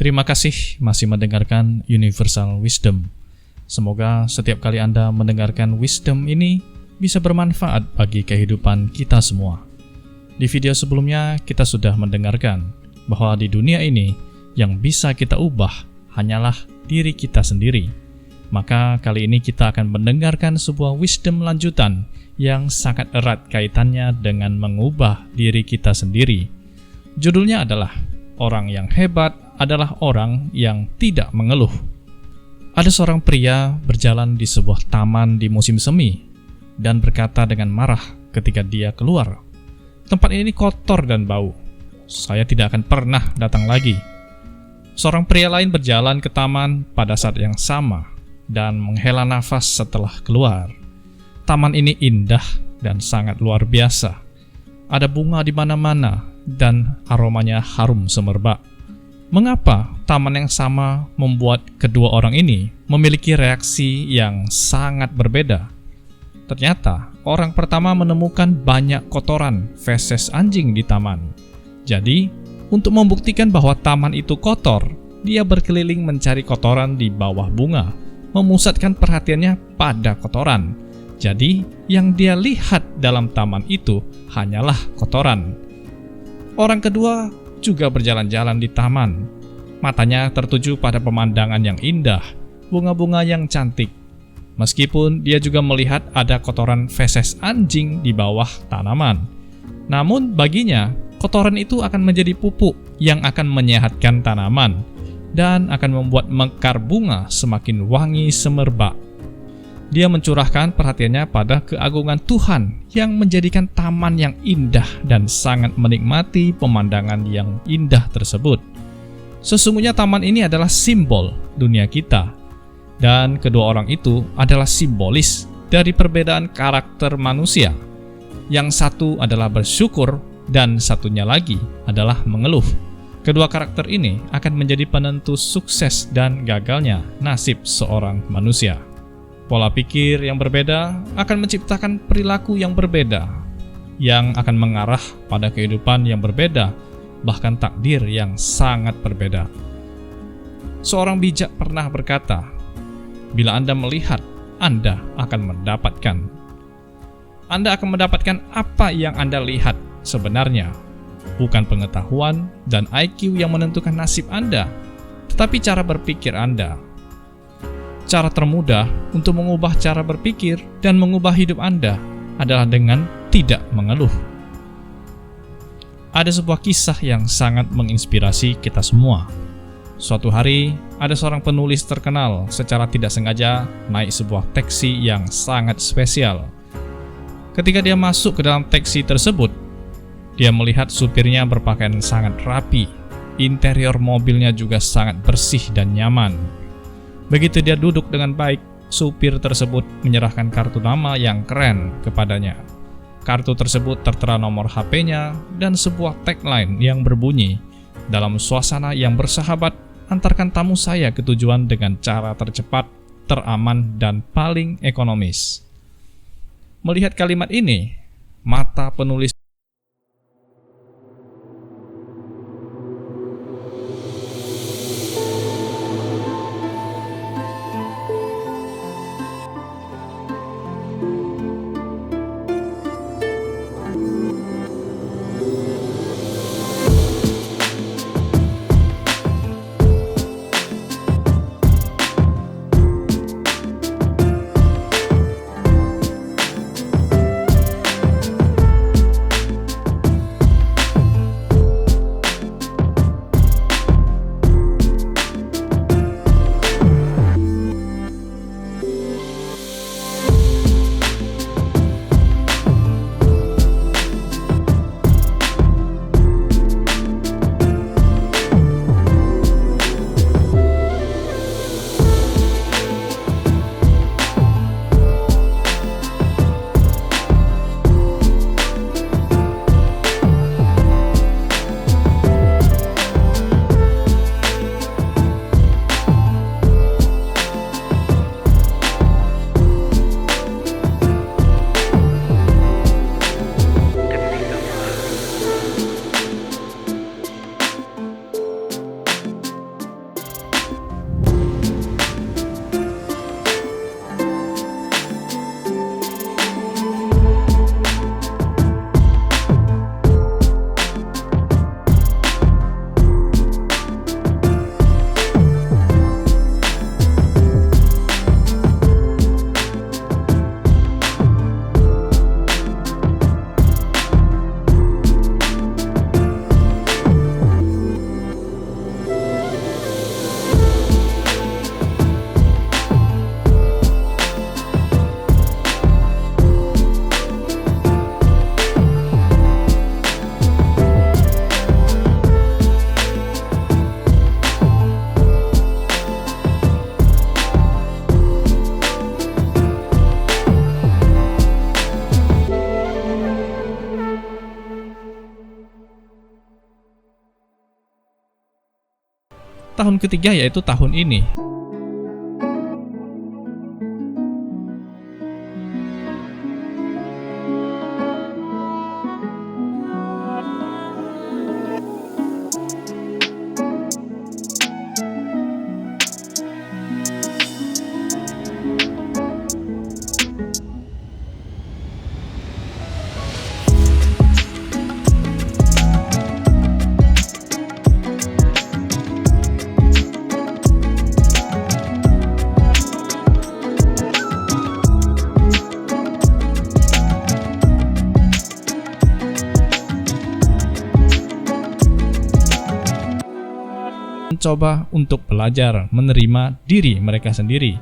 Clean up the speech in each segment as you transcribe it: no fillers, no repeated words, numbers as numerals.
Terima kasih masih mendengarkan Universal Wisdom. Semoga setiap kali Anda mendengarkan wisdom ini bisa bermanfaat bagi kehidupan kita semua. Di video sebelumnya kita sudah mendengarkan bahwa di dunia ini yang bisa kita ubah hanyalah diri kita sendiri. Maka kali ini kita akan mendengarkan sebuah wisdom lanjutan yang sangat erat kaitannya dengan mengubah diri kita sendiri. Judulnya adalah Orang yang hebat adalah orang yang tidak mengeluh. Ada seorang pria berjalan di sebuah taman di musim semi dan berkata dengan marah ketika dia keluar, "Tempat ini kotor dan bau. Saya tidak akan pernah datang lagi." Seorang pria lain berjalan ke taman pada saat yang sama dan menghela nafas setelah keluar. Taman ini indah dan sangat luar biasa. Ada bunga di mana-mana dan aromanya harum semerbak. Mengapa taman yang sama membuat kedua orang ini memiliki reaksi yang sangat berbeda? Ternyata orang pertama menemukan banyak kotoran feses anjing di taman. Jadi, untuk membuktikan bahwa taman itu kotor, dia berkeliling mencari kotoran di bawah bunga, memusatkan perhatiannya pada kotoran. Jadi, yang dia lihat dalam taman itu hanyalah kotoran. Orang kedua juga berjalan-jalan di taman. Matanya tertuju pada pemandangan yang indah, bunga-bunga yang cantik. Meskipun dia juga melihat ada kotoran feses anjing di bawah tanaman. Namun baginya, kotoran itu akan menjadi pupuk yang akan menyehatkan tanaman dan akan membuat mekar bunga semakin wangi semerbak. Dia mencurahkan perhatiannya pada keagungan Tuhan yang menjadikan taman yang indah dan sangat menikmati pemandangan yang indah tersebut. Sesungguhnya taman ini adalah simbol dunia kita, dan kedua orang itu adalah simbolis dari perbedaan karakter manusia. Yang satu adalah bersyukur dan satunya lagi adalah mengeluh. Kedua karakter ini akan menjadi penentu sukses dan gagalnya nasib seorang manusia. Pola pikir yang berbeda akan menciptakan perilaku yang berbeda, yang akan mengarah pada kehidupan yang berbeda, bahkan takdir yang sangat berbeda. Seorang bijak pernah berkata, "Bila Anda melihat, Anda akan mendapatkan." Anda akan mendapatkan apa yang Anda lihat sebenarnya. Bukan pengetahuan dan IQ yang menentukan nasib Anda, tetapi cara berpikir Anda. Cara termudah untuk mengubah cara berpikir dan mengubah hidup Anda adalah dengan tidak mengeluh. Ada sebuah kisah yang sangat menginspirasi kita semua. Suatu hari, ada seorang penulis terkenal secara tidak sengaja naik sebuah taksi yang sangat spesial. Ketika dia masuk ke dalam taksi tersebut, dia melihat supirnya berpakaian sangat rapi. Interior mobilnya juga sangat bersih dan nyaman. Begitu dia duduk dengan baik, supir tersebut menyerahkan kartu nama yang keren kepadanya. Kartu tersebut tertera nomor HP-nya dan sebuah tagline yang berbunyi, "Dalam suasana yang bersahabat, antarkan tamu saya ke tujuan dengan cara tercepat, teraman, dan paling ekonomis." Melihat kalimat ini, mata penulis tahun ketiga yaitu tahun ini. Mencoba untuk belajar menerima diri mereka sendiri.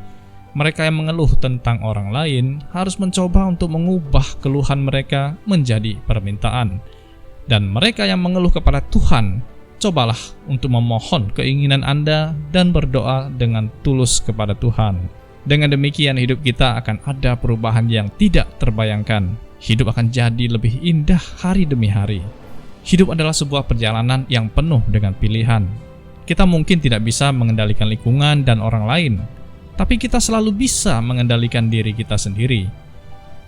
Mereka yang mengeluh tentang orang lain harus mencoba untuk mengubah keluhan mereka menjadi permintaan. Dan mereka yang mengeluh kepada Tuhan, cobalah untuk memohon keinginan Anda dan berdoa dengan tulus kepada Tuhan. Dengan demikian hidup kita akan ada perubahan yang tidak terbayangkan. Hidup akan jadi lebih indah hari demi hari. Hidup adalah sebuah perjalanan yang penuh dengan pilihan. Kita mungkin tidak bisa mengendalikan lingkungan dan orang lain, tapi kita selalu bisa mengendalikan diri kita sendiri.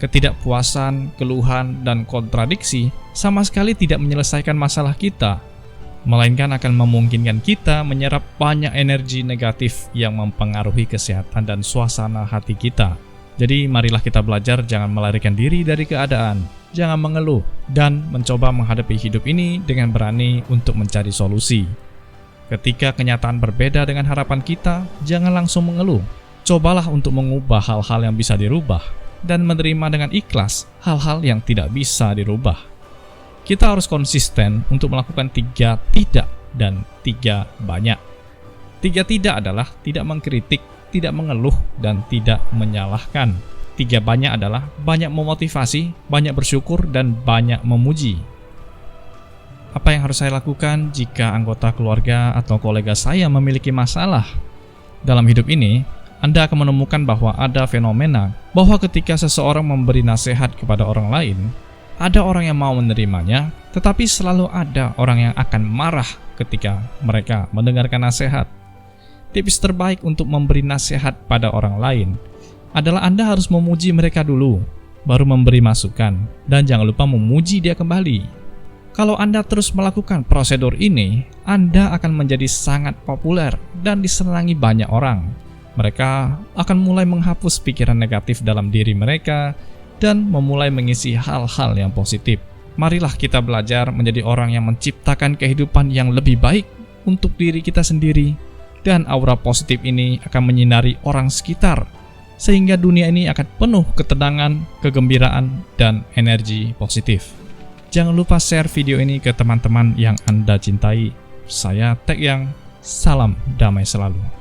Ketidakpuasan, keluhan, dan kontradiksi sama sekali tidak menyelesaikan masalah kita, melainkan akan memungkinkan kita menyerap banyak energi negatif yang mempengaruhi kesehatan dan suasana hati kita. Jadi marilah kita belajar jangan melarikan diri dari keadaan, jangan mengeluh, dan mencoba menghadapi hidup ini dengan berani untuk mencari solusi. Ketika kenyataan berbeda dengan harapan kita, jangan langsung mengeluh. Cobalah untuk mengubah hal-hal yang bisa dirubah dan menerima dengan ikhlas hal-hal yang tidak bisa dirubah. Kita harus konsisten untuk melakukan 3 tidak dan 3 banyak. 3 tidak adalah tidak mengkritik, tidak mengeluh, dan tidak menyalahkan. 3 banyak adalah banyak memotivasi, banyak bersyukur, dan banyak memuji. Apa yang harus saya lakukan jika anggota keluarga atau kolega saya memiliki masalah? Dalam hidup ini, Anda akan menemukan bahwa ada fenomena bahwa ketika seseorang memberi nasihat kepada orang lain, ada orang yang mau menerimanya, tetapi selalu ada orang yang akan marah ketika mereka mendengarkan nasihat. Tips terbaik untuk memberi nasihat pada orang lain adalah Anda harus memuji mereka dulu, baru memberi masukan, dan jangan lupa memuji dia kembali. Kalau Anda terus melakukan prosedur ini, Anda akan menjadi sangat populer dan disenangi banyak orang. Mereka akan mulai menghapus pikiran negatif dalam diri mereka dan memulai mengisi hal-hal yang positif. Marilah kita belajar menjadi orang yang menciptakan kehidupan yang lebih baik untuk diri kita sendiri, dan aura positif ini akan menyinari orang sekitar, sehingga dunia ini akan penuh ketenangan, kegembiraan, dan energi positif. Jangan lupa share video ini ke teman-teman yang Anda cintai. Saya Tek Yang, salam damai selalu.